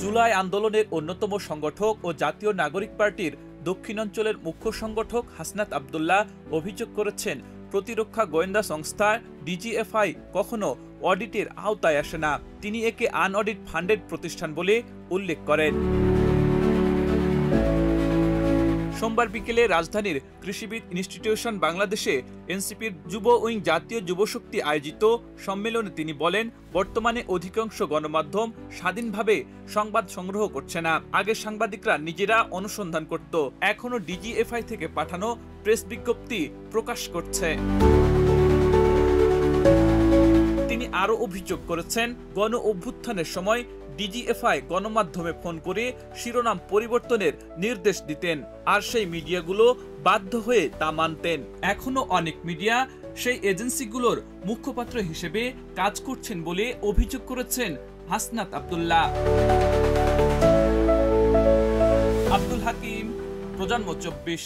জুলাই আন্দোলনের অন্যতম সংগঠক ও জাতীয় নাগরিক পার্টির দক্ষিণাঞ্চলের মুখ্য সংগঠক হাসনাত আব্দুল্লাহ অভিযোগ করেছেন, প্রতিরক্ষা গোয়েন্দা সংস্থা ডিজিএফআই কখনো অডিটের আওতায় আসে না। তিনি একে আনঅডিট ফান্ডেড প্রতিষ্ঠান বলে উল্লেখ করেন। সোমবার বিকেলে রাজধানীর কৃষিবিদ ইনস্টিটিউশন বাংলাদেশে এনসিপির যুব উইং জাতীয় যুবশক্তি আয়োজিত সম্মেলনে তিনি বলেন, বর্তমানে অধিকাংশ গণমাধ্যম স্বাধীনভাবে সংবাদ সংগ্রহ করছে না। আগে সাংবাদিকরা নিজেরা অনুসন্ধান করত, এখনো ডিজিএফআই থেকে পাঠানো প্রেস বিজ্ঞপ্তি প্রকাশ করছে। তিনি আরও অভিযোগ করেছেন, গণ অভ্যুত্থানের সময় ডিজিএফআই গণমাধ্যমে ফোন করে শিরোনাম পরিবর্তনের নির্দেশ দিতেন, আর সেই মিডিয়াগুলো বাধ্য হয়ে তা মানতেন। এখনো অনেক মিডিয়া সেই এজেন্সিগুলোর মুখপাত্র হিসেবে কাজ করছেন বলে অভিযোগ করেছেন হাসনাত আব্দুল্লাহ। আব্দুল হাকিম, প্রজন্ম 24।